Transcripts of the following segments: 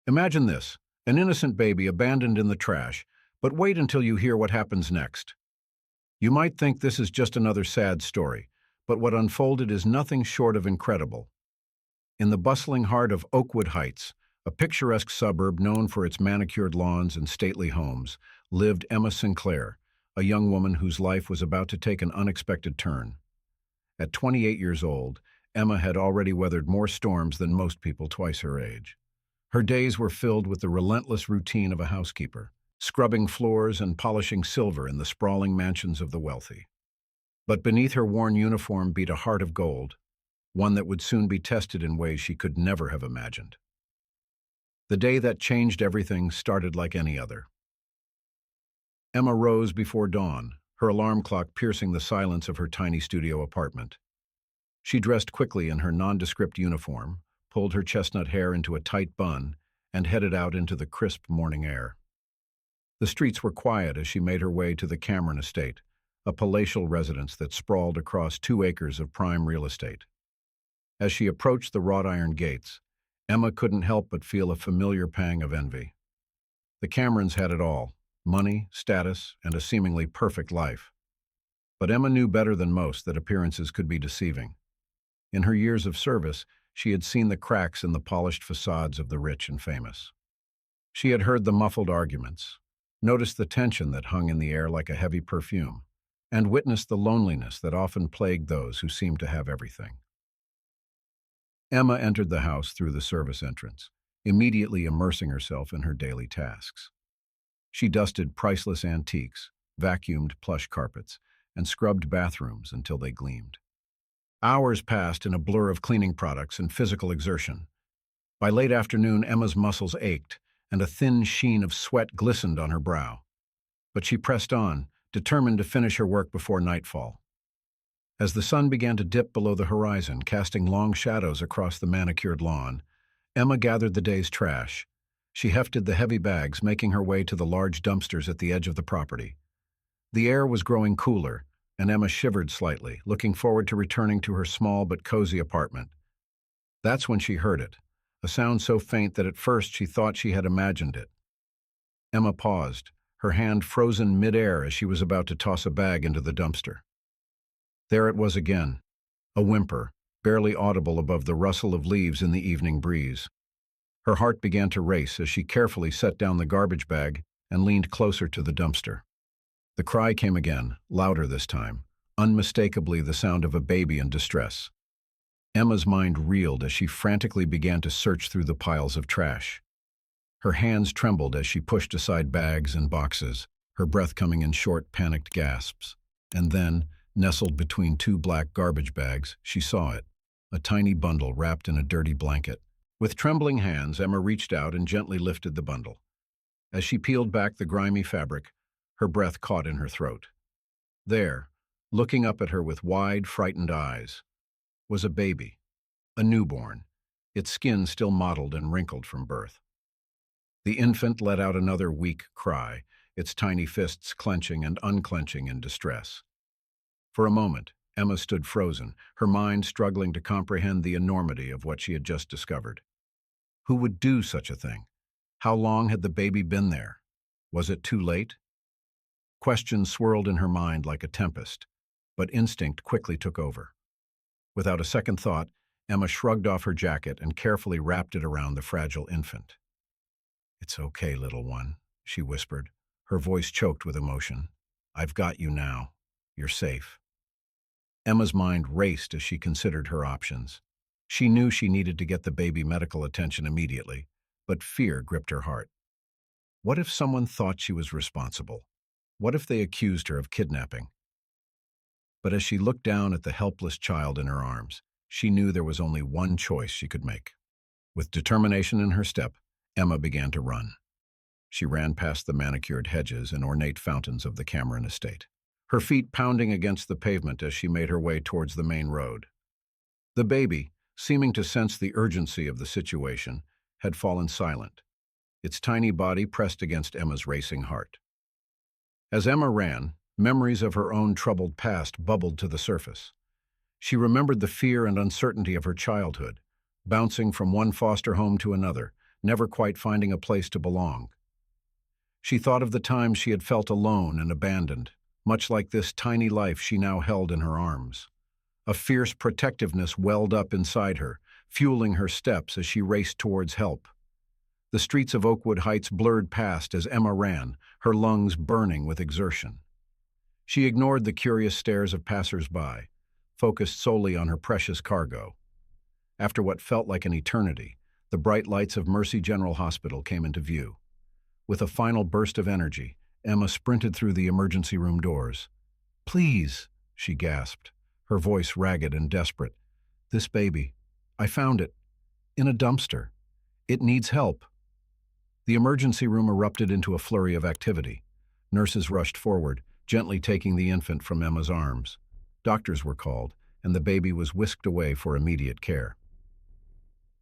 Imagine this, an innocent baby abandoned in the trash, but wait until you hear what happens next. You might think this is just another sad story, but what unfolded is nothing short of incredible. In the bustling heart of Oakwood Heights, a picturesque suburb known for its manicured lawns and stately homes, lived Emma Sinclair, a young woman whose life was about to take an unexpected turn. At 28 years old, Emma had already weathered more storms than most people twice her age. Her days were filled with the relentless routine of a housekeeper, scrubbing floors and polishing silver in the sprawling mansions of the wealthy. But beneath her worn uniform beat a heart of gold, one that would soon be tested in ways she could never have imagined. The day that changed everything started like any other. Emma rose before dawn, her alarm clock piercing the silence of her tiny studio apartment. She dressed quickly in her nondescript uniform, pulled her chestnut hair into a tight bun, and headed out into the crisp morning air. The streets were quiet as she made her way to the Cameron estate, a palatial residence that sprawled across 2 acres of prime real estate. As she approached the wrought iron gates, Emma couldn't help but feel a familiar pang of envy. The Camerons had it all: money, status, and a seemingly perfect life. But Emma knew better than most that appearances could be deceiving. In her years of service, she had seen the cracks in the polished facades of the rich and famous. She had heard the muffled arguments, noticed the tension that hung in the air like a heavy perfume, and witnessed the loneliness that often plagued those who seemed to have everything. Emma entered the house through the service entrance, immediately immersing herself in her daily tasks. She dusted priceless antiques, vacuumed plush carpets, and scrubbed bathrooms until they gleamed. Hours passed in a blur of cleaning products and physical exertion. By late afternoon, Emma's muscles ached, and a thin sheen of sweat glistened on her brow. But she pressed on, determined to finish her work before nightfall. As the sun began to dip below the horizon, casting long shadows across the manicured lawn, Emma gathered the day's trash. She hefted the heavy bags, making her way to the large dumpsters at the edge of the property. The air was growing cooler, and Emma shivered slightly, looking forward to returning to her small but cozy apartment. That's when she heard it, a sound so faint that at first she thought she had imagined it. Emma paused, her hand frozen mid-air as she was about to toss a bag into the dumpster. There it was again, a whimper, barely audible above the rustle of leaves in the evening breeze. Her heart began to race as she carefully set down the garbage bag and leaned closer to the dumpster. The cry came again, louder this time, unmistakably the sound of a baby in distress. Emma's mind reeled as she frantically began to search through the piles of trash. Her hands trembled as she pushed aside bags and boxes, her breath coming in short, panicked gasps. And then, nestled between 2 black garbage bags, she saw it, a tiny bundle wrapped in a dirty blanket. With trembling hands, Emma reached out and gently lifted the bundle. As she peeled back the grimy fabric, her breath caught in her throat. There, looking up at her with wide, frightened eyes, was a baby, a newborn, its skin still mottled and wrinkled from birth. The infant let out another weak cry, its tiny fists clenching and unclenching in distress. For a moment, Emma stood frozen, her mind struggling to comprehend the enormity of what she had just discovered. Who would do such a thing? How long had the baby been there? Was it too late? Questions swirled in her mind like a tempest, but instinct quickly took over. Without a second thought, Emma shrugged off her jacket and carefully wrapped it around the fragile infant. "It's okay, little one," she whispered, her voice choked with emotion. "I've got you now. You're safe." Emma's mind raced as she considered her options. She knew she needed to get the baby medical attention immediately, but fear gripped her heart. What if someone thought she was responsible? What if they accused her of kidnapping? But as she looked down at the helpless child in her arms, she knew there was only one choice she could make. With determination in her step, Emma began to run. She ran past the manicured hedges and ornate fountains of the Cameron estate, her feet pounding against the pavement as she made her way towards the main road. The baby, seeming to sense the urgency of the situation, had fallen silent, its tiny body pressed against Emma's racing heart. As Emma ran, memories of her own troubled past bubbled to the surface. She remembered the fear and uncertainty of her childhood, bouncing from one foster home to another, never quite finding a place to belong. She thought of the times she had felt alone and abandoned, much like this tiny life she now held in her arms. A fierce protectiveness welled up inside her, fueling her steps as she raced towards help. The streets of Oakwood Heights blurred past as Emma ran, her lungs burning with exertion. She ignored the curious stares of passers-by, focused solely on her precious cargo. After what felt like an eternity, the bright lights of Mercy General Hospital came into view. With a final burst of energy, Emma sprinted through the emergency room doors. "Please," she gasped, her voice ragged and desperate. "This baby. I found it. In a dumpster. It needs help." The emergency room erupted into a flurry of activity. Nurses rushed forward, gently taking the infant from Emma's arms. Doctors were called, and the baby was whisked away for immediate care.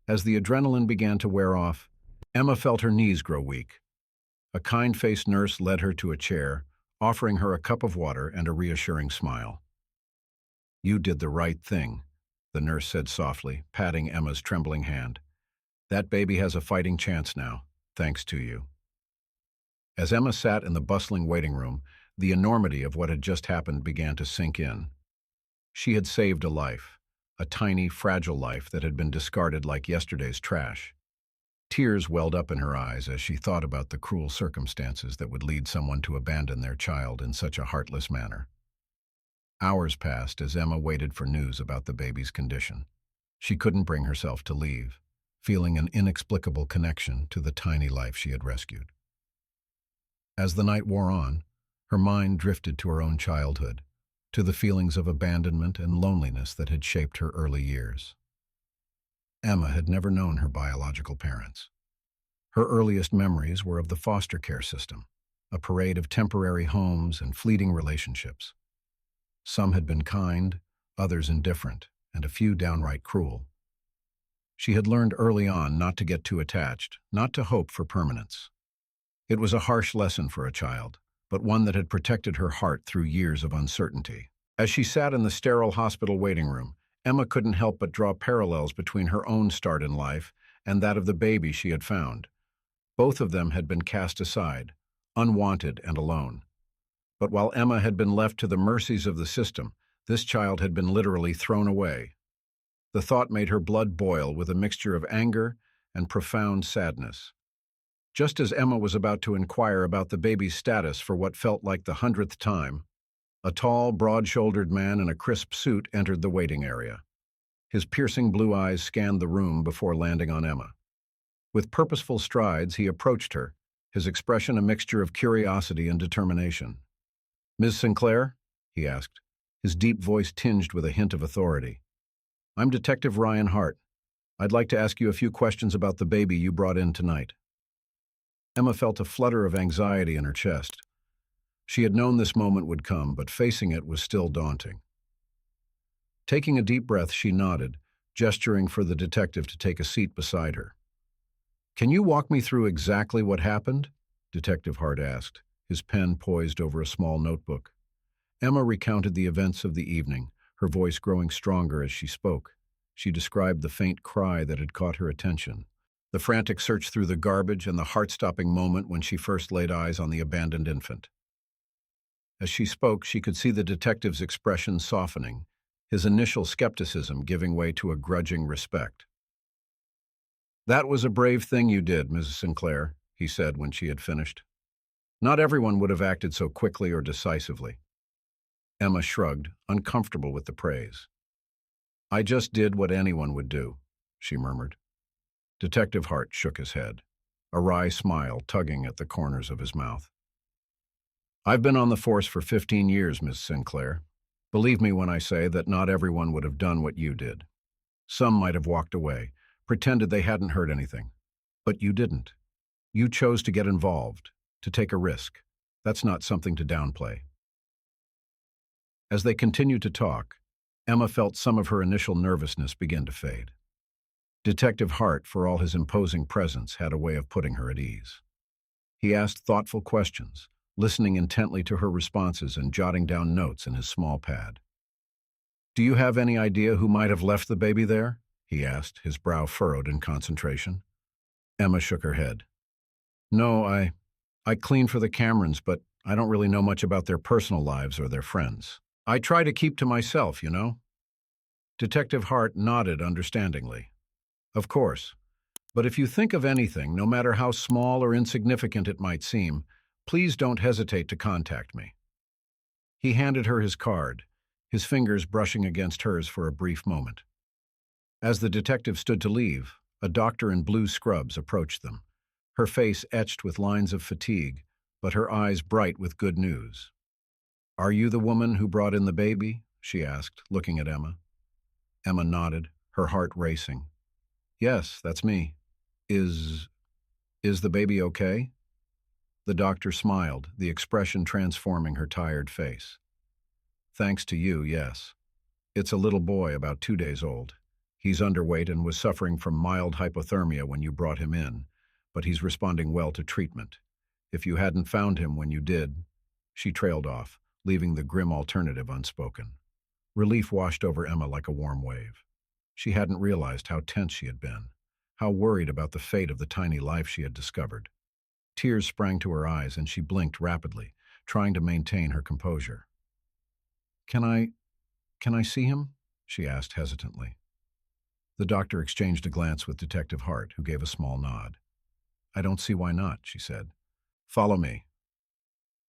As the adrenaline began to wear off, Emma felt her knees grow weak. A kind-faced nurse led her to a chair, offering her a cup of water and a reassuring smile. "You did the right thing," the nurse said softly, patting Emma's trembling hand. "That baby has a fighting chance now, thanks to you." As Emma sat in the bustling waiting room, the enormity of what had just happened began to sink in. She had saved a life, a tiny, fragile life that had been discarded like yesterday's trash. Tears welled up in her eyes as she thought about the cruel circumstances that would lead someone to abandon their child in such a heartless manner. Hours passed as Emma waited for news about the baby's condition. She couldn't bring herself to leave, feeling an inexplicable connection to the tiny life she had rescued. As the night wore on, her mind drifted to her own childhood, to the feelings of abandonment and loneliness that had shaped her early years. Emma had never known her biological parents. Her earliest memories were of the foster care system, a parade of temporary homes and fleeting relationships. Some had been kind, others indifferent, and a few downright cruel. She had learned early on not to get too attached, not to hope for permanence. It was a harsh lesson for a child, but one that had protected her heart through years of uncertainty. As she sat in the sterile hospital waiting room, Emma couldn't help but draw parallels between her own start in life and that of the baby she had found. Both of them had been cast aside, unwanted and alone. But while Emma had been left to the mercies of the system, this child had been literally thrown away. The thought made her blood boil with a mixture of anger and profound sadness. Just as Emma was about to inquire about the baby's status for what felt like the 100th time, a tall, broad-shouldered man in a crisp suit entered the waiting area. His piercing blue eyes scanned the room before landing on Emma. With purposeful strides, he approached her, his expression a mixture of curiosity and determination. "Ms. Sinclair?" he asked, his deep voice tinged with a hint of authority. "I'm Detective Ryan Hart. I'd like to ask you a few questions about the baby you brought in tonight." Emma felt a flutter of anxiety in her chest. She had known this moment would come, but facing it was still daunting. Taking a deep breath, she nodded, gesturing for the detective to take a seat beside her. "Can you walk me through exactly what happened?" Detective Hart asked, his pen poised over a small notebook. Emma recounted the events of the evening, her voice growing stronger as she spoke. She described the faint cry that had caught her attention, the frantic search through the garbage, and the heart-stopping moment when she first laid eyes on the abandoned infant. As she spoke, she could see the detective's expression softening, his initial skepticism giving way to a grudging respect. "That was a brave thing you did, Mrs. Sinclair," he said when she had finished. "Not everyone would have acted so quickly or decisively." Emma shrugged, uncomfortable with the praise. "I just did what anyone would do," she murmured. Detective Hart shook his head, a wry smile tugging at the corners of his mouth. "I've been on the force for 15 years, Miss Sinclair. Believe me when I say that not everyone would have done what you did. Some might have walked away, pretended they hadn't heard anything. But you didn't. You chose to get involved, to take a risk. That's not something to downplay." As they continued to talk, Emma felt some of her initial nervousness begin to fade. Detective Hart, for all his imposing presence, had a way of putting her at ease. He asked thoughtful questions, listening intently to her responses and jotting down notes in his small pad. "Do you have any idea who might have left the baby there?" he asked, his brow furrowed in concentration. Emma shook her head. No, I clean for the Camerons, but I don't really know much about their personal lives or their friends. I try to keep to myself, you know? Detective Hart nodded understandingly. Of course. But if you think of anything, no matter how small or insignificant it might seem, please don't hesitate to contact me. He handed her his card, his fingers brushing against hers for a brief moment. As the detective stood to leave, a doctor in blue scrubs approached them, her face etched with lines of fatigue, but her eyes bright with good news. Are you the woman who brought in the baby? She asked, looking at Emma. Emma nodded, her heart racing. Yes, that's me. Is the baby okay? The doctor smiled, the expression transforming her tired face. Thanks to you, yes. It's a little boy about 2 days old. He's underweight and was suffering from mild hypothermia when you brought him in, but he's responding well to treatment. If you hadn't found him when you did, she trailed off, leaving the grim alternative unspoken. Relief washed over Emma like a warm wave. She hadn't realized how tense she had been, how worried about the fate of the tiny life she had discovered. Tears sprang to her eyes and she blinked rapidly, trying to maintain her composure. Can I see him? She asked hesitantly. The doctor exchanged a glance with Detective Hart, who gave a small nod. I don't see why not, she said. Follow me.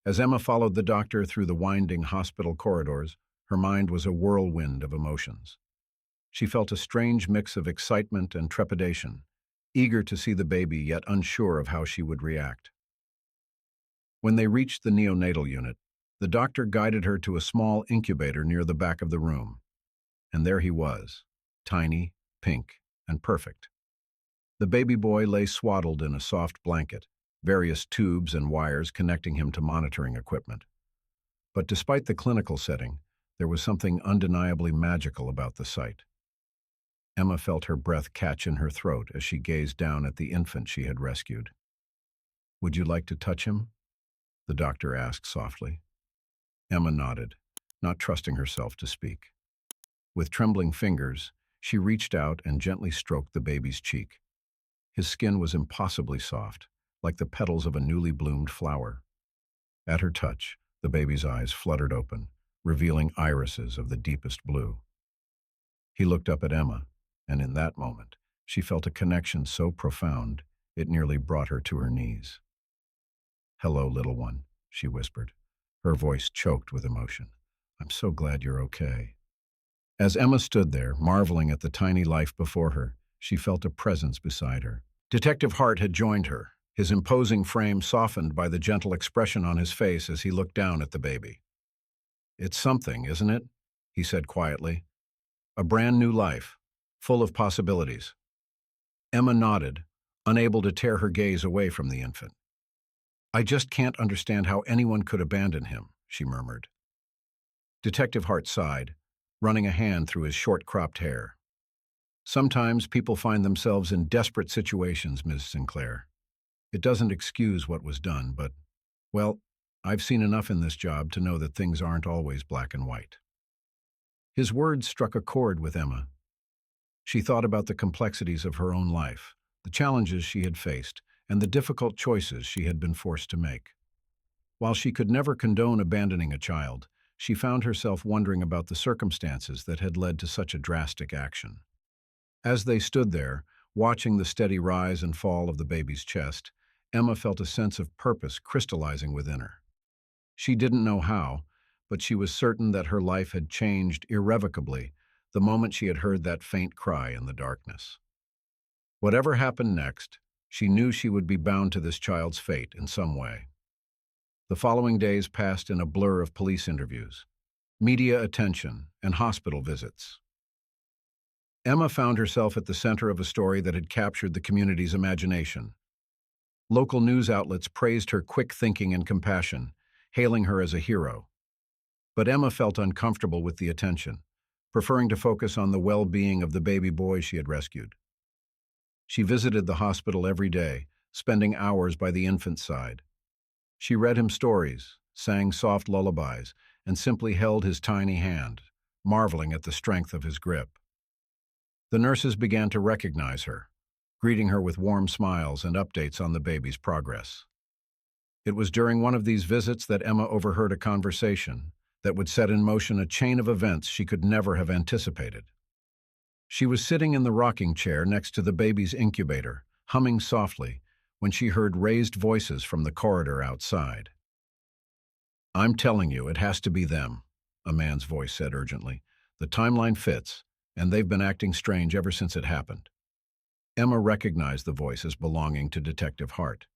As Emma followed the doctor through the winding hospital corridors, her mind was a whirlwind of emotions. She felt a strange mix of excitement and trepidation, eager to see the baby yet unsure of how she would react. When they reached the neonatal unit, the doctor guided her to a small incubator near the back of the room. And there he was, tiny, pink, and perfect. The baby boy lay swaddled in a soft blanket, various tubes and wires connecting him to monitoring equipment. But despite the clinical setting, there was something undeniably magical about the sight. Emma felt her breath catch in her throat as she gazed down at the infant she had rescued. Would you like to touch him? The doctor asked softly. Emma nodded, not trusting herself to speak. With trembling fingers, she reached out and gently stroked the baby's cheek. His skin was impossibly soft, like the petals of a newly bloomed flower. At her touch, the baby's eyes fluttered open, revealing irises of the deepest blue. He looked up at Emma, and in that moment, she felt a connection so profound, it nearly brought her to her knees. Hello, little one, she whispered, her voice choked with emotion. I'm so glad you're okay. As Emma stood there, marveling at the tiny life before her, she felt a presence beside her. Detective Hart had joined her, his imposing frame softened by the gentle expression on his face as he looked down at the baby. It's something, isn't it? He said quietly. A brand new life, full of possibilities. Emma nodded, unable to tear her gaze away from the infant. I just can't understand how anyone could abandon him, she murmured. Detective Hart sighed, running a hand through his short-cropped hair. Sometimes people find themselves in desperate situations, Ms. Sinclair. It doesn't excuse what was done, but, well, I've seen enough in this job to know that things aren't always black and white. His words struck a chord with Emma. She thought about the complexities of her own life, the challenges she had faced, and the difficult choices she had been forced to make. While she could never condone abandoning a child, she found herself wondering about the circumstances that had led to such a drastic action. As they stood there, watching the steady rise and fall of the baby's chest, Emma felt a sense of purpose crystallizing within her. She didn't know how, but she was certain that her life had changed irrevocably the moment she had heard that faint cry in the darkness. Whatever happened next, she knew she would be bound to this child's fate in some way. The following days passed in a blur of police interviews, media attention, and hospital visits. Emma found herself at the center of a story that had captured the community's imagination. Local news outlets praised her quick thinking and compassion, hailing her as a hero. But Emma felt uncomfortable with the attention, preferring to focus on the well-being of the baby boy she had rescued. She visited the hospital every day, spending hours by the infant's side. She read him stories, sang soft lullabies, and simply held his tiny hand, marveling at the strength of his grip. The nurses began to recognize her, greeting her with warm smiles and updates on the baby's progress. It was during one of these visits that Emma overheard a conversation that would set in motion a chain of events she could never have anticipated. She was sitting in the rocking chair next to the baby's incubator, humming softly, when she heard raised voices from the corridor outside. "I'm telling you, it has to be them," a man's voice said urgently. "The timeline fits, and they've been acting strange ever since it happened." Emma recognized the voice as belonging to Detective Hart.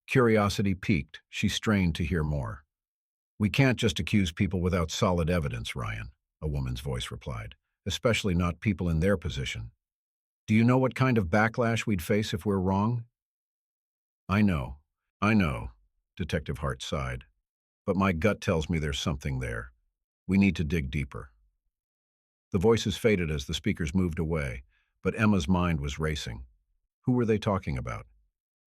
Curiosity piqued, she strained to hear more. "We can't just accuse people without solid evidence, Ryan," a woman's voice replied, "especially not people in their position. Do you know what kind of backlash we'd face if we're wrong?" I know, Detective Hart sighed. "But my gut tells me there's something there. We need to dig deeper." The voices faded as the speakers moved away, but Emma's mind was racing. Who were they talking about?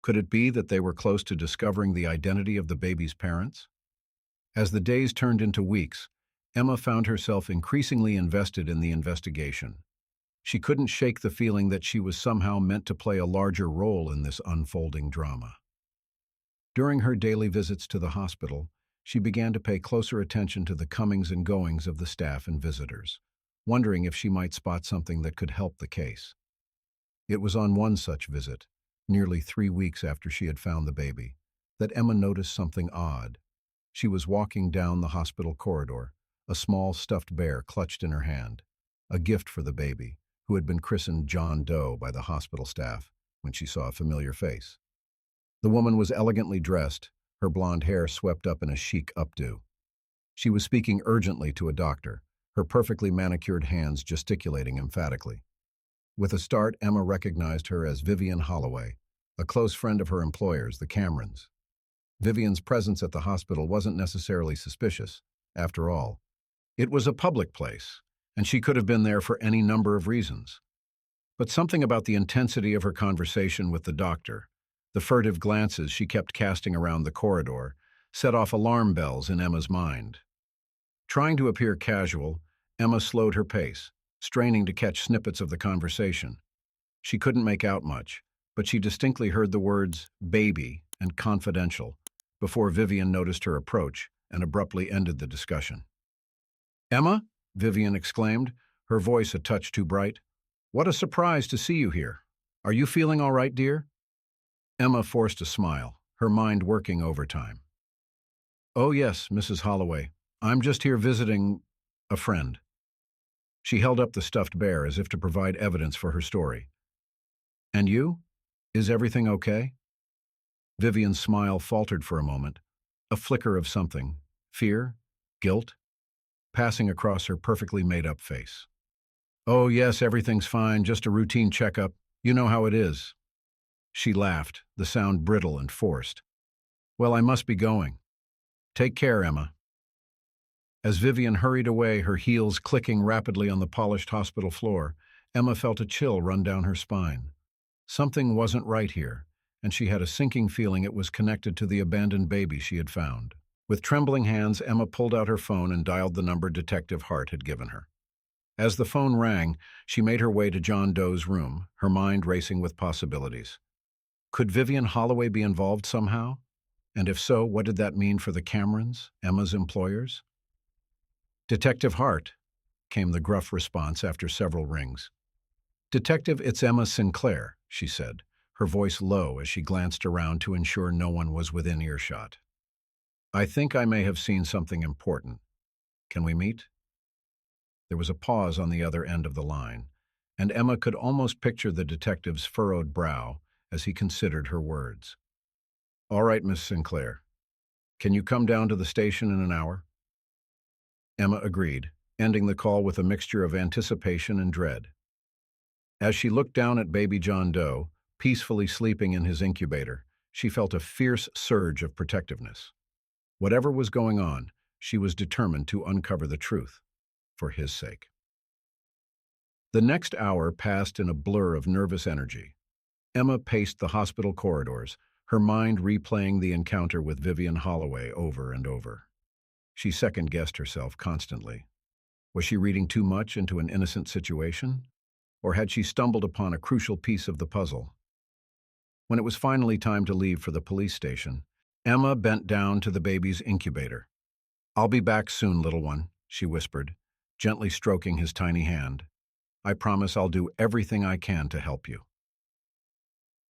Could it be that they were close to discovering the identity of the baby's parents? As the days turned into weeks, Emma found herself increasingly invested in the investigation. She couldn't shake the feeling that she was somehow meant to play a larger role in this unfolding drama. During her daily visits to the hospital, she began to pay closer attention to the comings and goings of the staff and visitors, wondering if she might spot something that could help the case. It was on one such visit, nearly 3 weeks after she had found the baby, that Emma noticed something odd. She was walking down the hospital corridor, a small stuffed bear clutched in her hand, a gift for the baby, who had been christened John Doe by the hospital staff, when she saw a familiar face. The woman was elegantly dressed, her blonde hair swept up in a chic updo. She was speaking urgently to a doctor, her perfectly manicured hands gesticulating emphatically. With a start, Emma recognized her as Vivian Holloway, a close friend of her employers, the Camerons. Vivian's presence at the hospital wasn't necessarily suspicious, after all. It was a public place, and she could have been there for any number of reasons. But something about the intensity of her conversation with the doctor, the furtive glances she kept casting around the corridor, set off alarm bells in Emma's mind. Trying to appear casual, Emma slowed her pace, straining to catch snippets of the conversation. She couldn't make out much, but she distinctly heard the words "baby" and "confidential" before Vivian noticed her approach and abruptly ended the discussion. "Emma?" Vivian exclaimed, her voice a touch too bright. "What a surprise to see you here. Are you feeling all right, dear?" Emma forced a smile, her mind working overtime. "Oh yes, Mrs. Holloway. I'm just here visiting a friend." She held up the stuffed bear as if to provide evidence for her story. "And you? Is everything okay?" Vivian's smile faltered for a moment, a flicker of something, fear, guilt, passing across her perfectly made-up face. "Oh yes, everything's fine, just a routine checkup. You know how it is." She laughed, the sound brittle and forced. "Well, I must be going. Take care, Emma." As Vivian hurried away, her heels clicking rapidly on the polished hospital floor, Emma felt a chill run down her spine. Something wasn't right here, and she had a sinking feeling it was connected to the abandoned baby she had found. With trembling hands, Emma pulled out her phone and dialed the number Detective Hart had given her. As the phone rang, she made her way to John Doe's room, her mind racing with possibilities. Could Vivian Holloway be involved somehow? And if so, what did that mean for the Camerons, Emma's employers? "Detective Hart," came the gruff response after several rings. "Detective, it's Emma Sinclair," she said, her voice low as she glanced around to ensure no one was within earshot. "I think I may have seen something important. Can we meet?" There was a pause on the other end of the line, and Emma could almost picture the detective's furrowed brow as he considered her words. "All right, Miss Sinclair. Can you come down to the station in an hour?" Emma agreed, ending the call with a mixture of anticipation and dread. As she looked down at baby John Doe, peacefully sleeping in his incubator, she felt a fierce surge of protectiveness. Whatever was going on, she was determined to uncover the truth, for his sake. The next hour passed in a blur of nervous energy. Emma paced the hospital corridors, her mind replaying the encounter with Vivian Holloway over and over. She second-guessed herself constantly. Was she reading too much into an innocent situation? Or had she stumbled upon a crucial piece of the puzzle? When it was finally time to leave for the police station, Emma bent down to the baby's incubator. "I'll be back soon, little one," she whispered, gently stroking his tiny hand. "I promise I'll do everything I can to help you."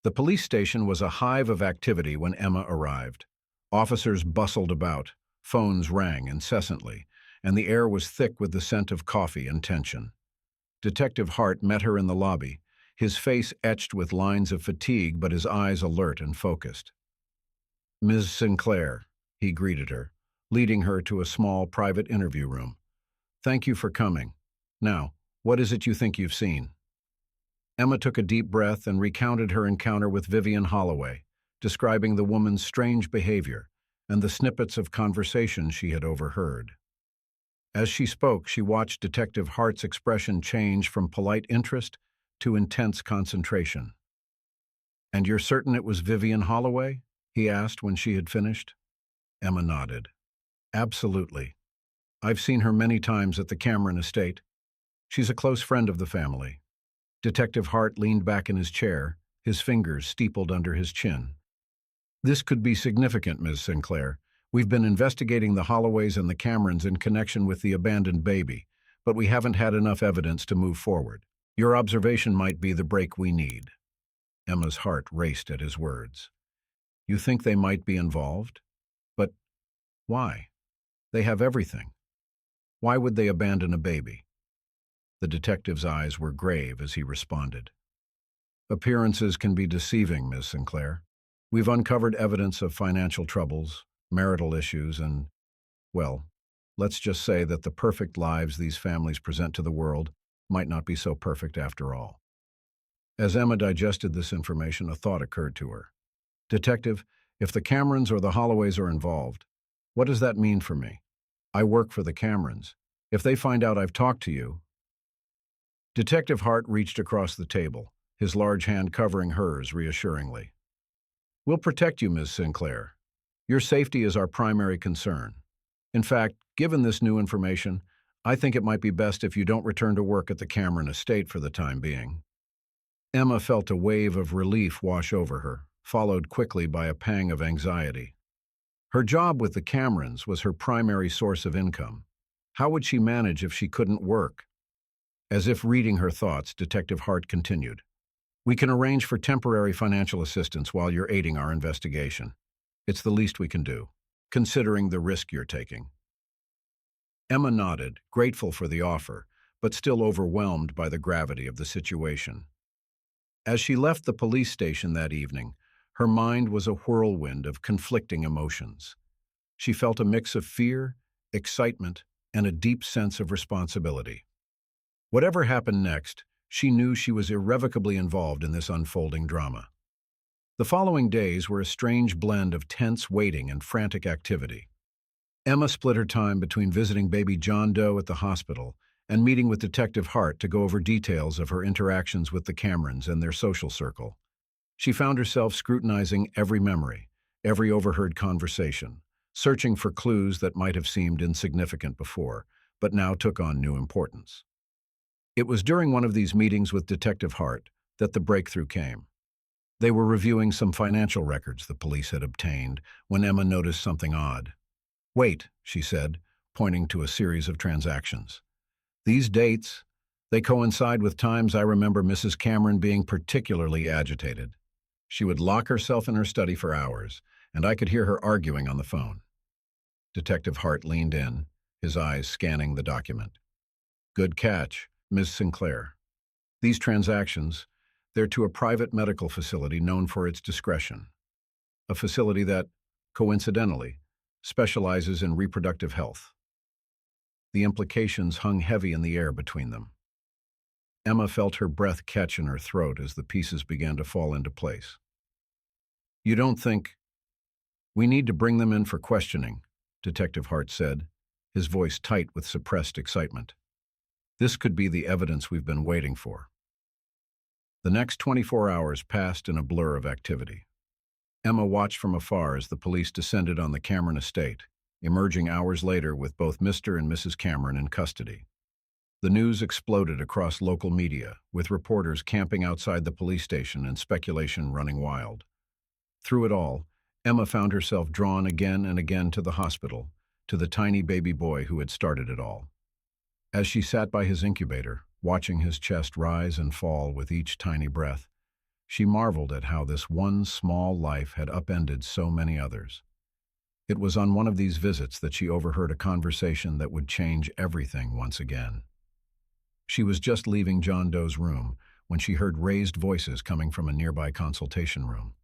The police station was a hive of activity when Emma arrived. Officers bustled about, phones rang incessantly, and the air was thick with the scent of coffee and tension. Detective Hart met her in the lobby, his face etched with lines of fatigue but his eyes alert and focused. "Ms. Sinclair," he greeted her, leading her to a small private interview room. "Thank you for coming. Now, what is it you think you've seen?" Emma took a deep breath and recounted her encounter with Vivian Holloway, describing the woman's strange behavior and the snippets of conversation she had overheard. As she spoke, she watched Detective Hart's expression change from polite interest to intense concentration. "And you're certain it was Vivian Holloway?" he asked when she had finished. Emma nodded. "Absolutely. I've seen her many times at the Cameron estate. She's a close friend of the family." Detective Hart leaned back in his chair, his fingers steepled under his chin. "This could be significant, Ms. Sinclair. We've been investigating the Holloways and the Camerons in connection with the abandoned baby, but we haven't had enough evidence to move forward. Your observation might be the break we need." Emma's heart raced at his words. "You think they might be involved? But why? They have everything. Why would they abandon a baby?" The detective's eyes were grave as he responded. "Appearances can be deceiving, Ms. Sinclair. We've uncovered evidence of financial troubles, marital issues, and, well, let's just say that the perfect lives these families present to the world might not be so perfect after all." As Emma digested this information, a thought occurred to her. "Detective, if the Camerons or the Holloways are involved, what does that mean for me? I work for the Camerons. If they find out I've talked to you—" Detective Hart reached across the table, his large hand covering hers reassuringly. "We'll protect you, Ms. Sinclair. Your safety is our primary concern. In fact, given this new information, I think it might be best if you don't return to work at the Cameron estate for the time being." Emma felt a wave of relief wash over her, followed quickly by a pang of anxiety. Her job with the Camerons was her primary source of income. How would she manage if she couldn't work? As if reading her thoughts, Detective Hart continued, "We can arrange for temporary financial assistance while you're aiding our investigation. It's the least we can do, considering the risk you're taking." Emma nodded, grateful for the offer, but still overwhelmed by the gravity of the situation. As she left the police station that evening, her mind was a whirlwind of conflicting emotions. She felt a mix of fear, excitement, and a deep sense of responsibility. Whatever happened next, she knew she was irrevocably involved in this unfolding drama. The following days were a strange blend of tense waiting and frantic activity. Emma split her time between visiting baby John Doe at the hospital and meeting with Detective Hart to go over details of her interactions with the Camerons and their social circle. She found herself scrutinizing every memory, every overheard conversation, searching for clues that might have seemed insignificant before, but now took on new importance. It was during one of these meetings with Detective Hart that the breakthrough came. They were reviewing some financial records the police had obtained when Emma noticed something odd. "Wait," she said, pointing to a series of transactions. "These dates, they coincide with times I remember Mrs. Cameron being particularly agitated. She would lock herself in her study for hours, and I could hear her arguing on the phone." Detective Hart leaned in, his eyes scanning the document. "Good catch, Ms. Sinclair. These transactions, they're to a private medical facility known for its discretion. A facility that, coincidentally, specializes in reproductive health." The implications hung heavy in the air between them. Emma felt her breath catch in her throat as the pieces began to fall into place. "You don't think—" "We need to bring them in for questioning," Detective Hart said, his voice tight with suppressed excitement. "This could be the evidence we've been waiting for." The next 24 hours passed in a blur of activity. Emma watched from afar as the police descended on the Cameron estate, emerging hours later with both Mr. and Mrs. Cameron in custody. The news exploded across local media, with reporters camping outside the police station and speculation running wild. Through it all, Emma found herself drawn again and again to the hospital, to the tiny baby boy who had started it all. As she sat by his incubator, watching his chest rise and fall with each tiny breath, she marveled at how this one small life had upended so many others. It was on one of these visits that she overheard a conversation that would change everything once again. She was just leaving John Doe's room when she heard raised voices coming from a nearby consultation room.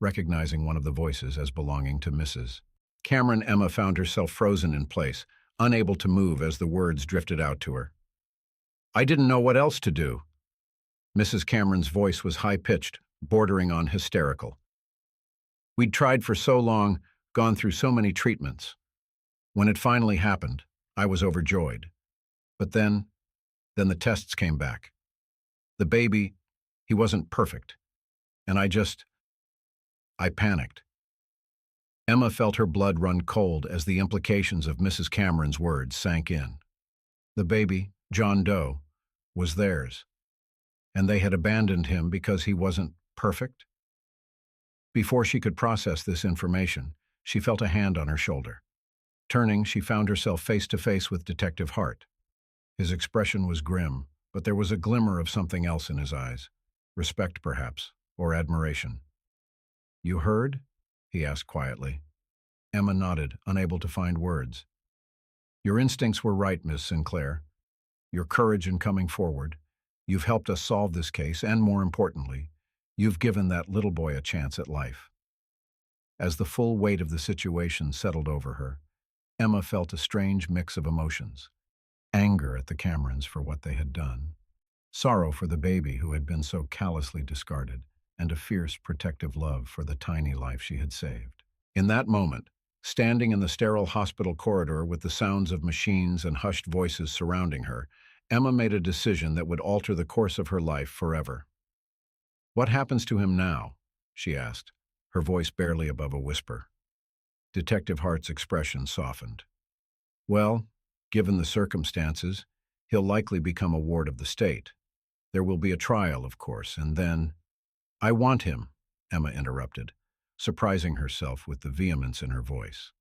Recognizing one of the voices as belonging to Mrs. Cameron, Emma found herself frozen in place, unable to move as the words drifted out to her. "I didn't know what else to do." Mrs. Cameron's voice was high-pitched, bordering on hysterical. "We'd tried for so long, gone through so many treatments. When it finally happened, I was overjoyed. But then the tests came back. The baby, he wasn't perfect. And I panicked." Emma felt her blood run cold as the implications of Mrs. Cameron's words sank in. The baby, John Doe, was theirs, and they had abandoned him because he wasn't perfect? Before she could process this information, she felt a hand on her shoulder. Turning, she found herself face to face with Detective Hart. His expression was grim, but there was a glimmer of something else in his eyes. Respect, perhaps, or admiration. "You heard?" he asked quietly. Emma nodded, unable to find words. "Your instincts were right, Miss Sinclair. Your courage in coming forward. You've helped us solve this case, and more importantly, you've given that little boy a chance at life." As the full weight of the situation settled over her, Emma felt a strange mix of emotions. Anger at the Camerons for what they had done, sorrow for the baby who had been so callously discarded, and a fierce protective love for the tiny life she had saved. In that moment, standing in the sterile hospital corridor with the sounds of machines and hushed voices surrounding her, Emma made a decision that would alter the course of her life forever. "What happens to him now?" she asked, her voice barely above a whisper. Detective Hart's expression softened. "Well, given the circumstances, he'll likely become a ward of the state. There will be a trial, of course, and then—" "I want him," Emma interrupted, surprising herself with the vehemence in her voice.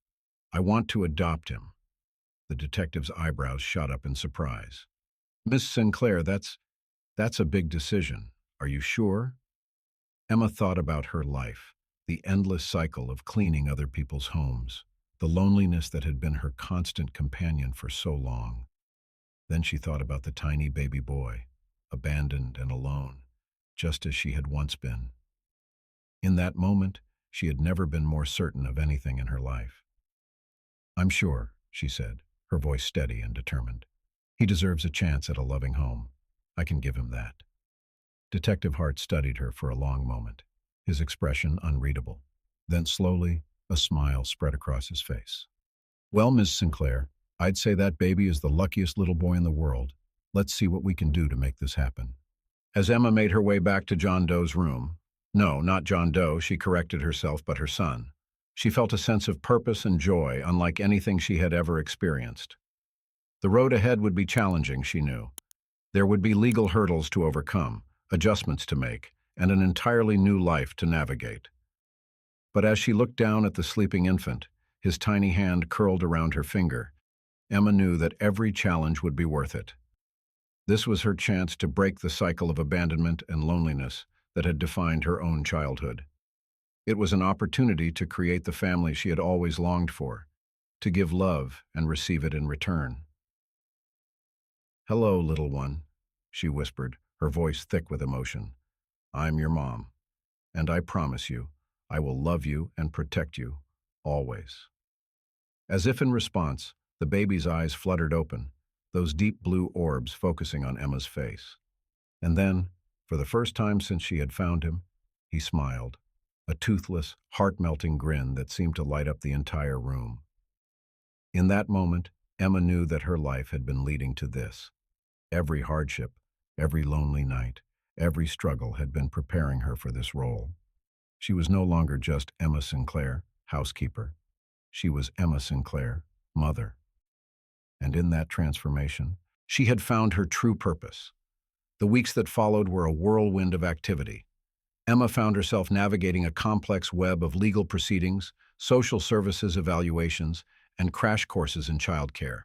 "I want to adopt him." The detective's eyebrows shot up in surprise. "Miss Sinclair, that's a big decision. Are you sure?" Emma thought about her life, the endless cycle of cleaning other people's homes, the loneliness that had been her constant companion for so long. Then she thought about the tiny baby boy, abandoned and alone, just as she had once been. In that moment, she had never been more certain of anything in her life. "I'm sure," she said, her voice steady and determined. "He deserves a chance at a loving home. I can give him that." Detective Hart studied her for a long moment, his expression unreadable. Then slowly, a smile spread across his face. "Well, Miss Sinclair, I'd say that baby is the luckiest little boy in the world. Let's see what we can do to make this happen." As Emma made her way back to John Doe's room, no, not John Doe, she corrected herself, but her son, she felt a sense of purpose and joy unlike anything she had ever experienced. The road ahead would be challenging, she knew. There would be legal hurdles to overcome, adjustments to make, and an entirely new life to navigate. But as she looked down at the sleeping infant, his tiny hand curled around her finger, Emma knew that every challenge would be worth it. This was her chance to break the cycle of abandonment and loneliness that had defined her own childhood. It was an opportunity to create the family she had always longed for, to give love and receive it in return. "Hello, little one," she whispered, her voice thick with emotion. "I'm your mom, and I promise you, I will love you and protect you, always." As if in response, the baby's eyes fluttered open, those deep blue orbs focusing on Emma's face. And then, for the first time since she had found him, he smiled, a toothless, heart-melting grin that seemed to light up the entire room. In that moment, Emma knew that her life had been leading to this. Every hardship, every lonely night, every struggle had been preparing her for this role. She was no longer just Emma Sinclair, housekeeper. She was Emma Sinclair, mother. And in that transformation, she had found her true purpose. The weeks that followed were a whirlwind of activity. Emma found herself navigating a complex web of legal proceedings, social services evaluations, and crash courses in childcare.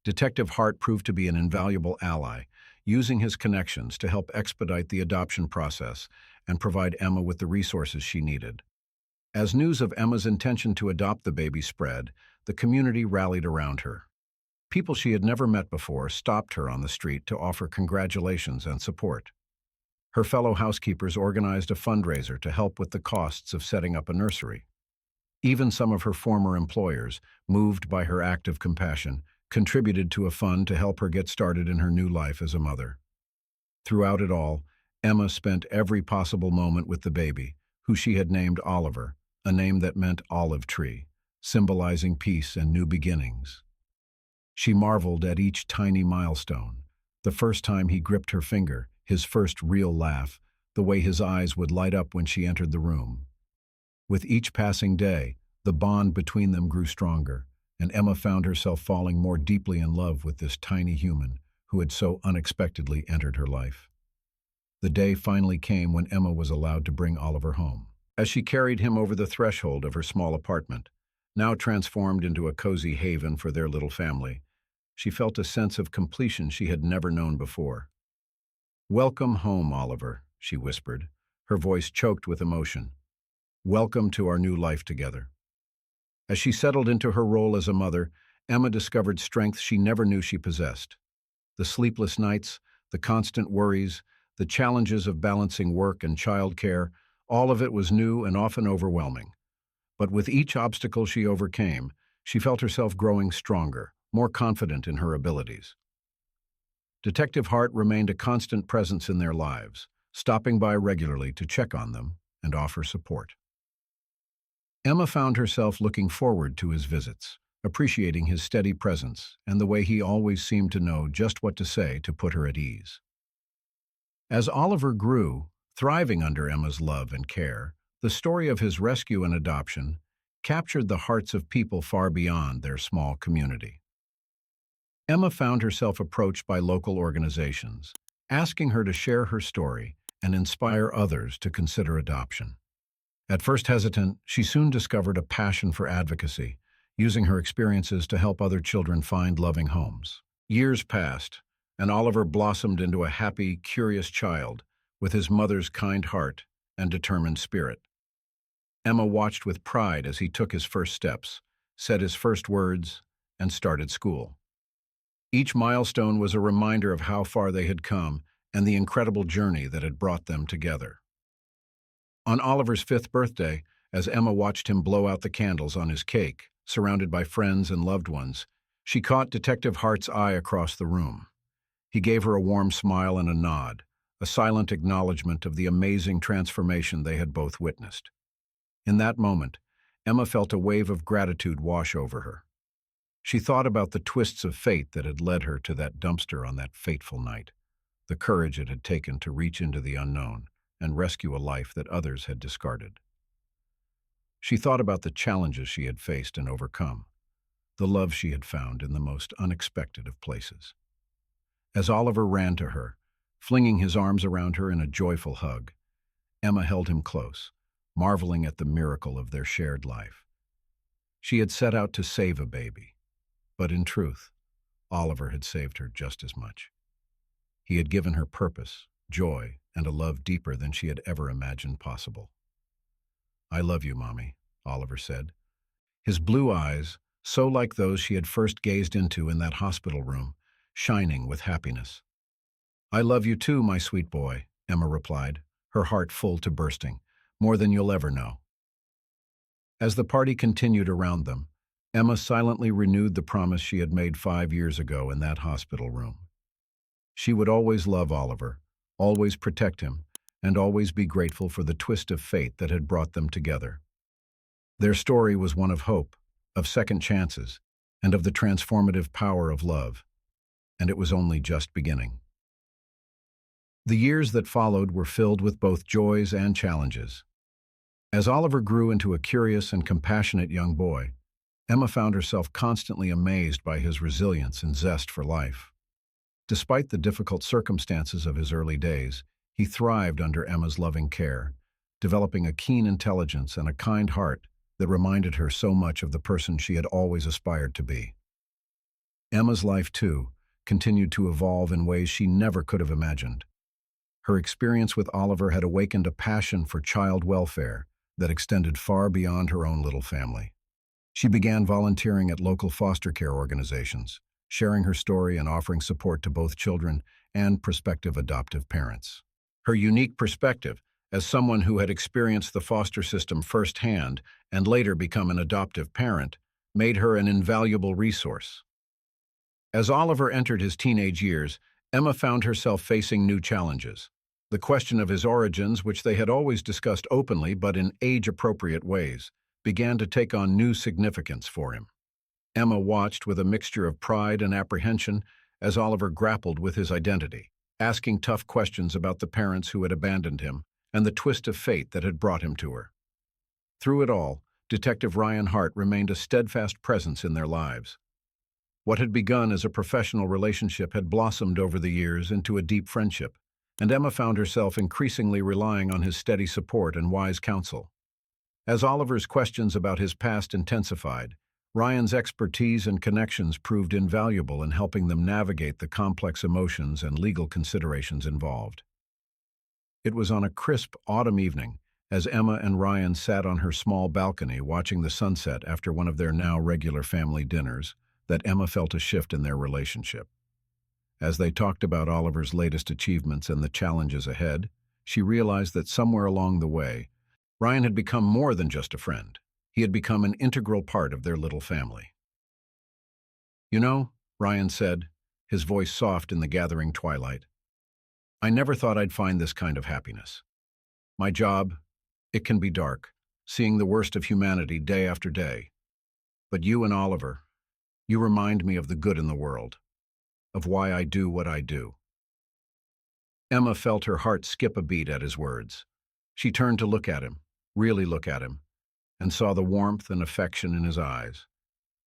Detective Hart proved to be an invaluable ally, using his connections to help expedite the adoption process and provide Emma with the resources she needed. As news of Emma's intention to adopt the baby spread, the community rallied around her. People she had never met before stopped her on the street to offer congratulations and support. Her fellow housekeepers organized a fundraiser to help with the costs of setting up a nursery. Even some of her former employers, moved by her act of compassion, contributed to a fund to help her get started in her new life as a mother. Throughout it all, Emma spent every possible moment with the baby, who she had named Oliver, a name that meant olive tree, symbolizing peace and new beginnings. She marveled at each tiny milestone, the first time he gripped her finger, his first real laugh, the way his eyes would light up when she entered the room. With each passing day, the bond between them grew stronger, and Emma found herself falling more deeply in love with this tiny human who had so unexpectedly entered her life. The day finally came when Emma was allowed to bring Oliver home. As she carried him over the threshold of her small apartment, now transformed into a cozy haven for their little family, she felt a sense of completion she had never known before. "Welcome home, Oliver," she whispered, her voice choked with emotion. "Welcome to our new life together." As she settled into her role as a mother, Emma discovered strength she never knew she possessed. The sleepless nights, the constant worries, the challenges of balancing work and childcare, all of it was new and often overwhelming. But with each obstacle she overcame, she felt herself growing stronger, more confident in her abilities. Detective Hart remained a constant presence in their lives, stopping by regularly to check on them and offer support. Emma found herself looking forward to his visits, appreciating his steady presence and the way he always seemed to know just what to say to put her at ease. As Oliver grew, thriving under Emma's love and care, the story of his rescue and adoption captured the hearts of people far beyond their small community. Emma found herself approached by local organizations, asking her to share her story and inspire others to consider adoption. At first hesitant, she soon discovered a passion for advocacy, using her experiences to help other children find loving homes. Years passed, and Oliver blossomed into a happy, curious child with his mother's kind heart and determined spirit. Emma watched with pride as he took his first steps, said his first words, and started school. Each milestone was a reminder of how far they had come and the incredible journey that had brought them together. On Oliver's 5th birthday, as Emma watched him blow out the candles on his cake, surrounded by friends and loved ones, she caught Detective Hart's eye across the room. He gave her a warm smile and a nod, a silent acknowledgement of the amazing transformation they had both witnessed. In that moment, Emma felt a wave of gratitude wash over her. She thought about the twists of fate that had led her to that dumpster on that fateful night, the courage it had taken to reach into the unknown and rescue a life that others had discarded. She thought about the challenges she had faced and overcome, the love she had found in the most unexpected of places. As Oliver ran to her, flinging his arms around her in a joyful hug, Emma held him close, marveling at the miracle of their shared life. She had set out to save a baby, but in truth, Oliver had saved her just as much. He had given her purpose, joy, and a love deeper than she had ever imagined possible. "I love you, Mommy," Oliver said. His blue eyes, so like those she had first gazed into in that hospital room, shining with happiness. "I love you too, my sweet boy," Emma replied, her heart full to bursting, "more than you'll ever know." As the party continued around them, Emma silently renewed the promise she had made 5 years ago in that hospital room. She would always love Oliver, always protect him, and always be grateful for the twist of fate that had brought them together. Their story was one of hope, of second chances, and of the transformative power of love, and it was only just beginning. The years that followed were filled with both joys and challenges. As Oliver grew into a curious and compassionate young boy, Emma found herself constantly amazed by his resilience and zest for life. Despite the difficult circumstances of his early days, he thrived under Emma's loving care, developing a keen intelligence and a kind heart that reminded her so much of the person she had always aspired to be. Emma's life, too, continued to evolve in ways she never could have imagined. Her experience with Oliver had awakened a passion for child welfare that extended far beyond her own little family. She began volunteering at local foster care organizations, sharing her story and offering support to both children and prospective adoptive parents. Her unique perspective, as someone who had experienced the foster system firsthand and later become an adoptive parent, made her an invaluable resource. As Oliver entered his teenage years, Emma found herself facing new challenges. The question of his origins, which they had always discussed openly but in age-appropriate ways, began to take on new significance for him. Emma watched with a mixture of pride and apprehension as Oliver grappled with his identity, asking tough questions about the parents who had abandoned him and the twist of fate that had brought him to her. Through it all, Detective Ryan Hart remained a steadfast presence in their lives. What had begun as a professional relationship had blossomed over the years into a deep friendship, and Emma found herself increasingly relying on his steady support and wise counsel. As Oliver's questions about his past intensified, Ryan's expertise and connections proved invaluable in helping them navigate the complex emotions and legal considerations involved. It was on a crisp autumn evening, as Emma and Ryan sat on her small balcony watching the sunset after one of their now regular family dinners, that Emma felt a shift in their relationship. As they talked about Oliver's latest achievements and the challenges ahead, she realized that somewhere along the way, Ryan had become more than just a friend. He had become an integral part of their little family. "You know," Ryan said, his voice soft in the gathering twilight, "I never thought I'd find this kind of happiness. My job, it can be dark, seeing the worst of humanity day after day. But you and Oliver, you remind me of the good in the world, of why I do what I do." Emma felt her heart skip a beat at his words. She turned to look at him, really look at him, and saw the warmth and affection in his eyes.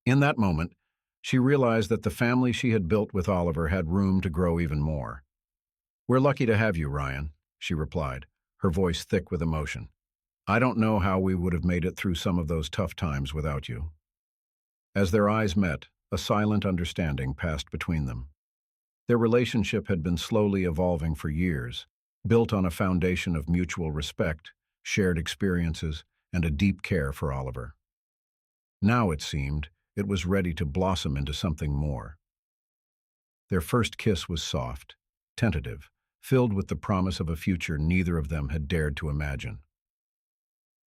In that moment, she realized that the family she had built with Oliver had room to grow even more. "We're lucky to have you, Ryan," she replied, her voice thick with emotion. "I don't know how we would have made it through some of those tough times without you." As their eyes met, a silent understanding passed between them. Their relationship had been slowly evolving for years, built on a foundation of mutual respect, shared experiences, and a deep care for Oliver. Now, it seemed, it was ready to blossom into something more. Their first kiss was soft, tentative, filled with the promise of a future neither of them had dared to imagine.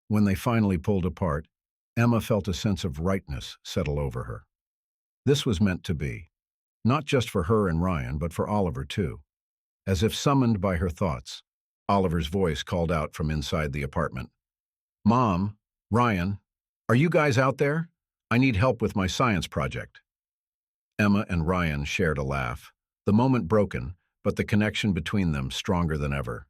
When they finally pulled apart, Emma felt a sense of rightness settle over her. This was meant to be, not just for her and Ryan, but for Oliver too. As if summoned by her thoughts, Oliver's voice called out from inside the apartment. "Mom, Ryan, are you guys out there? I need help with my science project." Emma and Ryan shared a laugh, the moment broken, but the connection between them stronger than ever.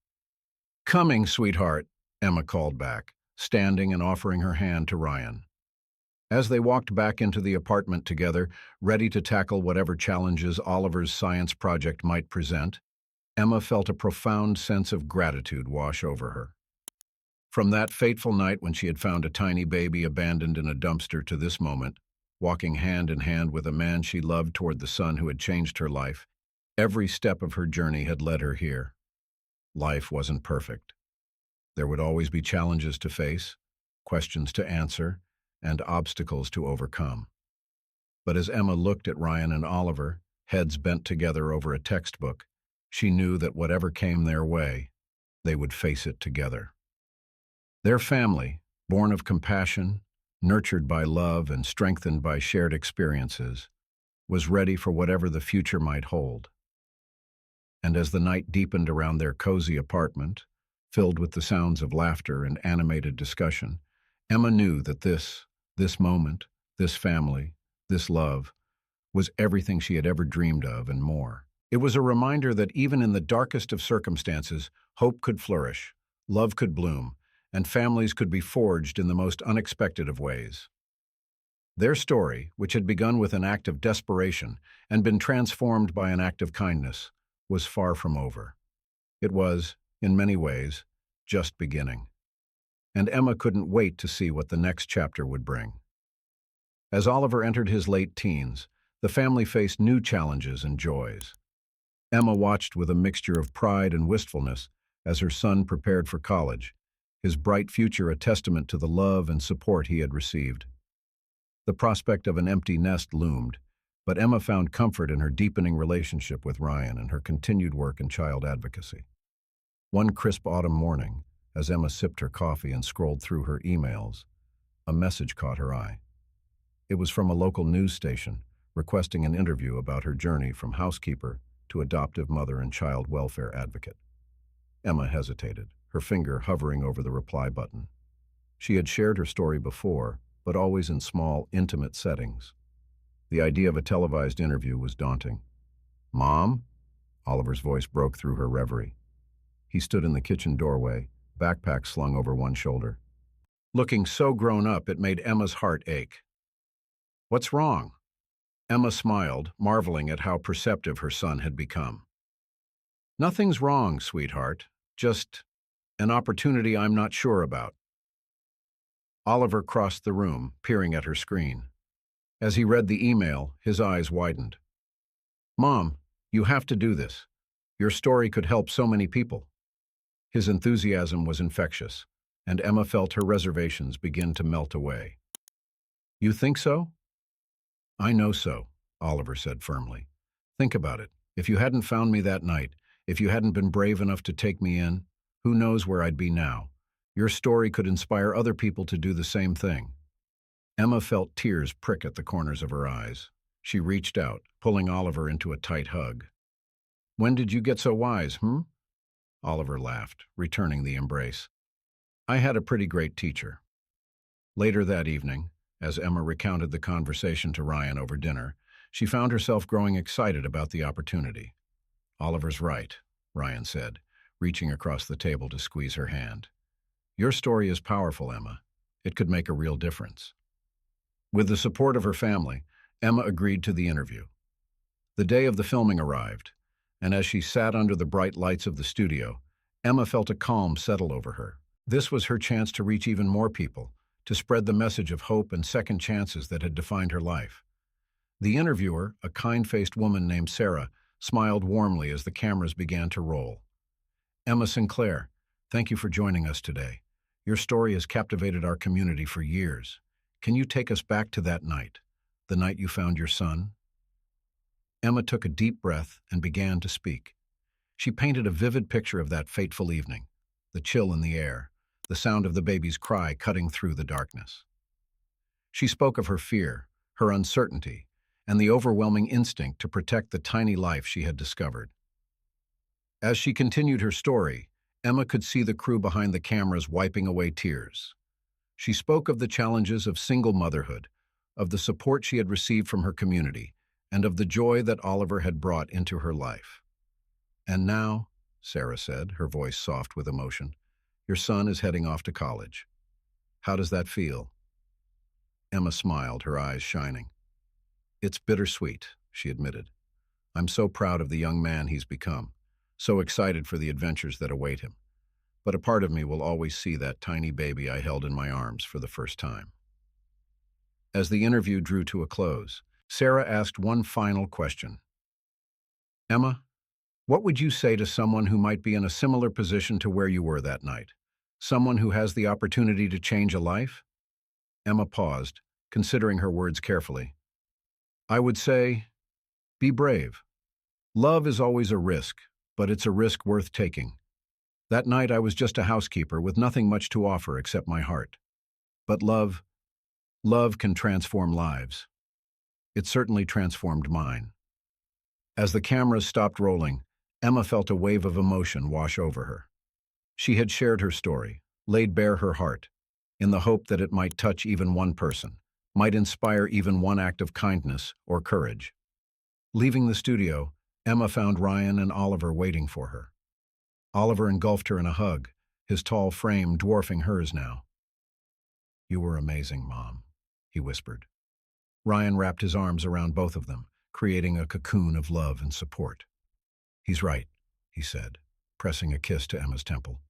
"Coming, sweetheart," Emma called back, standing and offering her hand to Ryan. As they walked back into the apartment together, ready to tackle whatever challenges Oliver's science project might present, Emma felt a profound sense of gratitude wash over her. From that fateful night when she had found a tiny baby abandoned in a dumpster to this moment, walking hand in hand with a man she loved toward the son who had changed her life, every step of her journey had led her here. Life wasn't perfect. There would always be challenges to face, questions to answer, and obstacles to overcome. But as Emma looked at Ryan and Oliver, heads bent together over a textbook, she knew that whatever came their way, they would face it together. Their family, born of compassion, nurtured by love and strengthened by shared experiences, was ready for whatever the future might hold. And as the night deepened around their cozy apartment, filled with the sounds of laughter and animated discussion, Emma knew that this moment, this family, this love, was everything she had ever dreamed of and more. It was a reminder that even in the darkest of circumstances, hope could flourish, love could bloom, and families could be forged in the most unexpected of ways. Their story, which had begun with an act of desperation and been transformed by an act of kindness, was far from over. It was, in many ways, just beginning. and Emma couldn't wait to see what the next chapter would bring. As Oliver entered his late teens, the family faced new challenges and joys. Emma watched with a mixture of pride and wistfulness as her son prepared for college, his bright future a testament to the love and support he had received. The prospect of an empty nest loomed, but Emma found comfort in her deepening relationship with Ryan and her continued work in child advocacy. One crisp autumn morning, as Emma sipped her coffee and scrolled through her emails, a message caught her eye. It was from a local news station, requesting an interview about her journey from housekeeper to adoptive mother and child welfare advocate. Emma hesitated, her finger hovering over the reply button. She had shared her story before, but always in small, intimate settings. The idea of a televised interview was daunting. "Mom?" Oliver's voice broke through her reverie. He stood in the kitchen doorway, backpack slung over one shoulder. Looking so grown up it made Emma's heart ache. "What's wrong?" Emma smiled, marveling at how perceptive her son had become. "Nothing's wrong, sweetheart. Just an opportunity I'm not sure about." Oliver crossed the room, peering at her screen. As he read the email, his eyes widened. "Mom, you have to do this. Your story could help so many people." His enthusiasm was infectious, and Emma felt her reservations begin to melt away. "You think so?" "I know so," Oliver said firmly. "Think about it. If you hadn't found me that night, if you hadn't been brave enough to take me in, who knows where I'd be now? Your story could inspire other people to do the same thing." Emma felt tears prick at the corners of her eyes. She reached out, pulling Oliver into a tight hug. "When did you get so wise, Oliver laughed, returning the embrace. "I had a pretty great teacher." Later that evening, as Emma recounted the conversation to Ryan over dinner, she found herself growing excited about the opportunity. "Oliver's right," Ryan said, reaching across the table to squeeze her hand. "Your story is powerful, Emma. It could make a real difference." With the support of her family, Emma agreed to the interview. The day of the filming arrived, and as she sat under the bright lights of the studio, Emma felt a calm settle over her. This was her chance to reach even more people, to spread the message of hope and second chances that had defined her life. The interviewer, a kind-faced woman named Sarah, smiled warmly as the cameras began to roll. "Emma Sinclair, thank you for joining us today. Your story has captivated our community for years. Can you take us back to that night, the night you found your son?" Emma took a deep breath and began to speak. She painted a vivid picture of that fateful evening, the chill in the air, the sound of the baby's cry cutting through the darkness. She spoke of her fear, her uncertainty, and the overwhelming instinct to protect the tiny life she had discovered. As she continued her story, Emma could see the crew behind the cameras wiping away tears. She spoke of the challenges of single motherhood, of the support she had received from her community, and of the joy that Oliver had brought into her life. "And now," Sarah said, her voice soft with emotion, "your son is heading off to college. How does that feel?" Emma smiled, her eyes shining. "It's bittersweet," she admitted. "I'm so proud of the young man he's become, so excited for the adventures that await him. But a part of me will always see that tiny baby I held in my arms for the first time." As the interview drew to a close, Sarah asked one final question. "Emma, what would you say to someone who might be in a similar position to where you were that night? Someone who has the opportunity to change a life?" Emma paused, considering her words carefully. "I would say, be brave. Love is always a risk, but it's a risk worth taking. That night I was just a housekeeper with nothing much to offer except my heart. But love can transform lives. It certainly transformed mine." As the cameras stopped rolling, Emma felt a wave of emotion wash over her. She had shared her story, laid bare her heart, in the hope that it might touch even one person, might inspire even one act of kindness or courage. Leaving the studio, Emma found Ryan and Oliver waiting for her. Oliver engulfed her in a hug, his tall frame dwarfing hers now. "You were amazing, Mom," he whispered. Ryan wrapped his arms around both of them, creating a cocoon of love and support. "He's right," he said, pressing a kiss to Emma's temple.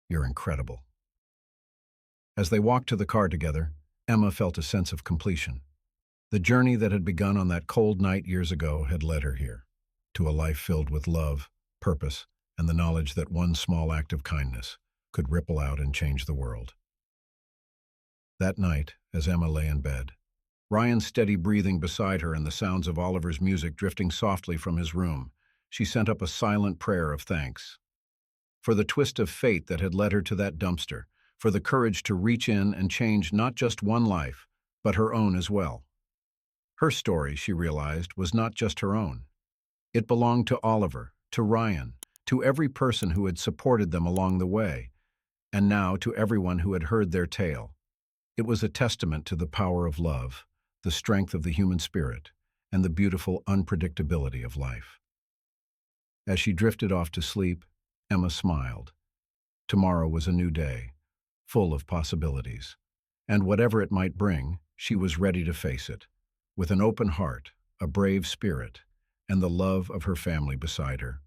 "You're incredible." As they walked to the car together, Emma felt a sense of completion. The journey that had begun on that cold night years ago had led her here, to a life filled with love, purpose, and the knowledge that one small act of kindness could ripple out and change the world. That night, as Emma lay in bed, Ryan's steady breathing beside her and the sounds of Oliver's music drifting softly from his room, she sent up a silent prayer of thanks. For the twist of fate that had led her to that dumpster, for the courage to reach in and change not just one life, but her own as well. Her story, she realized, was not just her own. It belonged to Oliver, to Ryan, to every person who had supported them along the way, and now to everyone who had heard their tale. It was a testament to the power of love, the strength of the human spirit, and the beautiful unpredictability of life. As she drifted off to sleep, Emma smiled. Tomorrow was a new day, full of possibilities, and whatever it might bring, she was ready to face it, with an open heart, a brave spirit, and the love of her family beside her.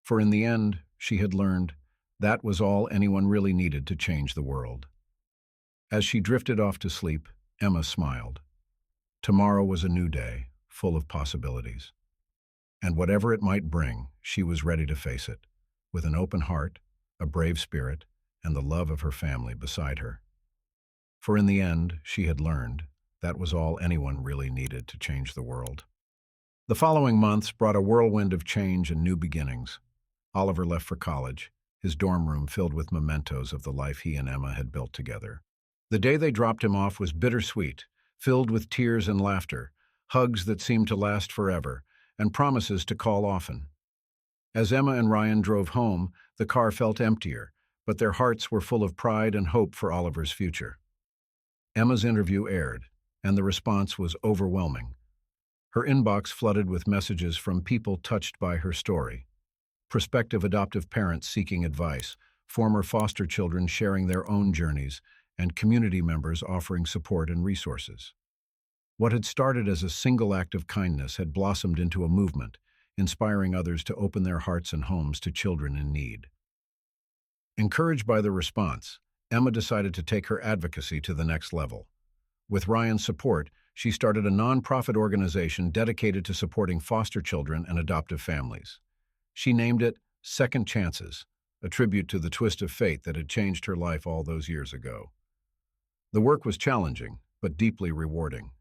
For in the end, she had learned, that was all anyone really needed to change the world. As she drifted off to sleep, Emma smiled. Tomorrow was a new day, full of possibilities. And whatever it might bring, she was ready to face it, with an open heart, a brave spirit, and the love of her family beside her. For in the end, she had learned, that was all anyone really needed to change the world. The following months brought a whirlwind of change and new beginnings. Oliver left for college, his dorm room filled with mementos of the life he and Emma had built together. The day they dropped him off was bittersweet, filled with tears and laughter, hugs that seemed to last forever, and promises to call often. As Emma and Ryan drove home, the car felt emptier, but their hearts were full of pride and hope for Oliver's future. Emma's interview aired, and the response was overwhelming. Her inbox flooded with messages from people touched by her story. Prospective adoptive parents seeking advice, former foster children sharing their own journeys, and community members offering support and resources. What had started as a single act of kindness had blossomed into a movement, inspiring others to open their hearts and homes to children in need. Encouraged by the response, Emma decided to take her advocacy to the next level. With Ryan's support, she started a nonprofit organization dedicated to supporting foster children and adoptive families. She named it Second Chances, a tribute to the twist of fate that had changed her life all those years ago. The work was challenging, but deeply rewarding.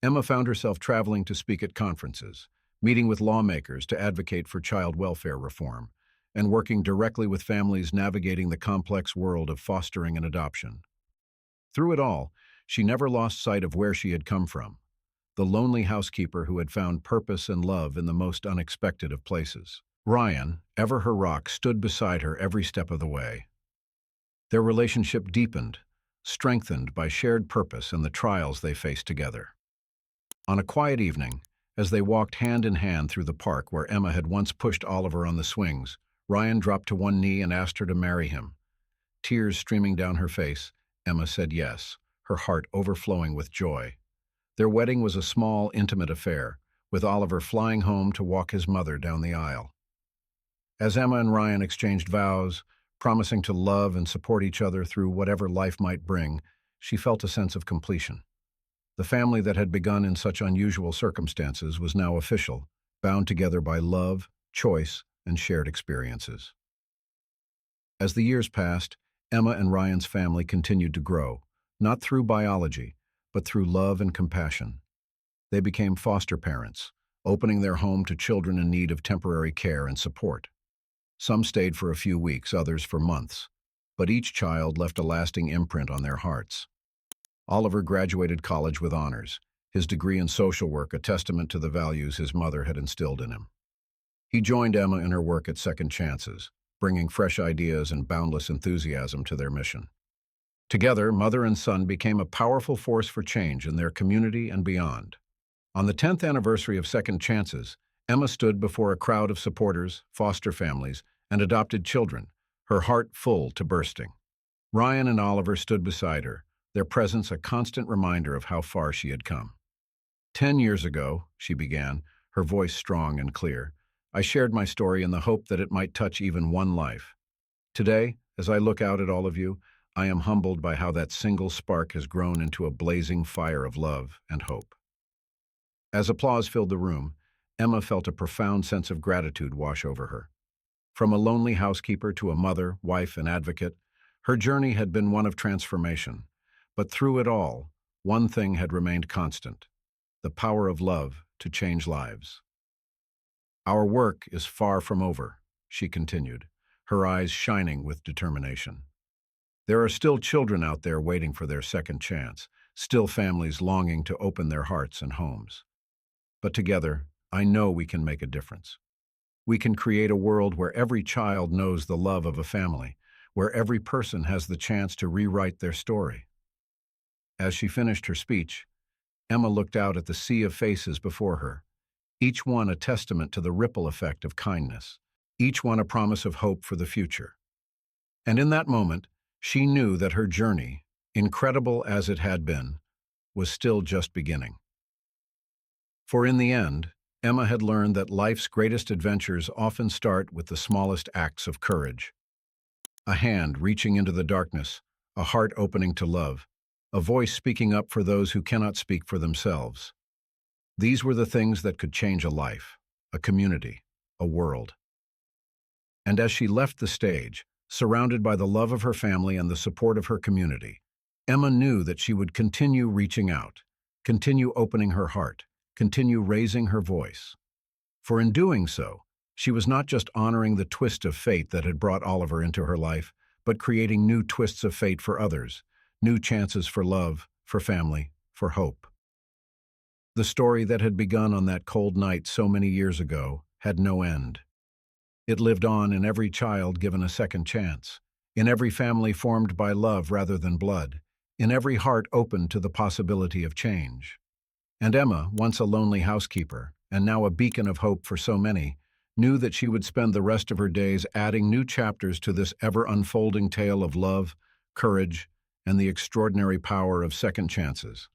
Emma found herself traveling to speak at conferences, meeting with lawmakers to advocate for child welfare reform, and working directly with families navigating the complex world of fostering and adoption. Through it all, she never lost sight of where she had come from, the lonely housekeeper who had found purpose and love in the most unexpected of places. Ryan, ever her rock, stood beside her every step of the way. Their relationship deepened, strengthened by shared purpose and the trials they faced together. On a quiet evening, as they walked hand in hand through the park where Emma had once pushed Oliver on the swings, Ryan dropped to one knee and asked her to marry him. Tears streaming down her face, Emma said yes, her heart overflowing with joy. Their wedding was a small, intimate affair, with Oliver flying home to walk his mother down the aisle. As Emma and Ryan exchanged vows, promising to love and support each other through whatever life might bring, she felt a sense of completion. The family that had begun in such unusual circumstances was now official, bound together by love, choice, and shared experiences. As the years passed, Emma and Ryan's family continued to grow, not through biology, but through love and compassion. They became foster parents, opening their home to children in need of temporary care and support. Some stayed for a few weeks, others for months, but each child left a lasting imprint on their hearts. Oliver graduated college with honors, his degree in social work a testament to the values his mother had instilled in him. He joined Emma in her work at Second Chances, bringing fresh ideas and boundless enthusiasm to their mission. Together, mother and son became a powerful force for change in their community and beyond. On the 10th anniversary of Second Chances, Emma stood before a crowd of supporters, foster families, and adopted children, her heart full to bursting. Ryan and Oliver stood beside her, their presence a constant reminder of how far she had come. 10 years ago, she began, her voice strong and clear, I shared my story in the hope that it might touch even one life. Today, as I look out at all of you, I am humbled by how that single spark has grown into a blazing fire of love and hope. As applause filled the room, Emma felt a profound sense of gratitude wash over her. From a lonely housekeeper to a mother, wife, and advocate, her journey had been one of transformation. But through it all, one thing had remained constant: the power of love to change lives. Our work is far from over, she continued, her eyes shining with determination. There are still children out there waiting for their second chance, still families longing to open their hearts and homes. But together, I know we can make a difference. We can create a world where every child knows the love of a family, where every person has the chance to rewrite their story. As she finished her speech, Emma looked out at the sea of faces before her, each one a testament to the ripple effect of kindness, each one a promise of hope for the future. And in that moment, she knew that her journey, incredible as it had been, was still just beginning. For in the end, Emma had learned that life's greatest adventures often start with the smallest acts of courage. A hand reaching into the darkness, a heart opening to love, a voice speaking up for those who cannot speak for themselves. These were the things that could change a life, a community, a world. And as she left the stage, surrounded by the love of her family and the support of her community, Emma knew that she would continue reaching out, continue opening her heart, continue raising her voice. For in doing so, she was not just honoring the twist of fate that had brought Oliver into her life, but creating new twists of fate for others, new chances for love, for family, for hope. The story that had begun on that cold night so many years ago had no end. It lived on in every child given a second chance, in every family formed by love rather than blood, in every heart open to the possibility of change. And Emma, once a lonely housekeeper, and now a beacon of hope for so many, knew that she would spend the rest of her days adding new chapters to this ever-unfolding tale of love, courage, and the extraordinary power of second chances.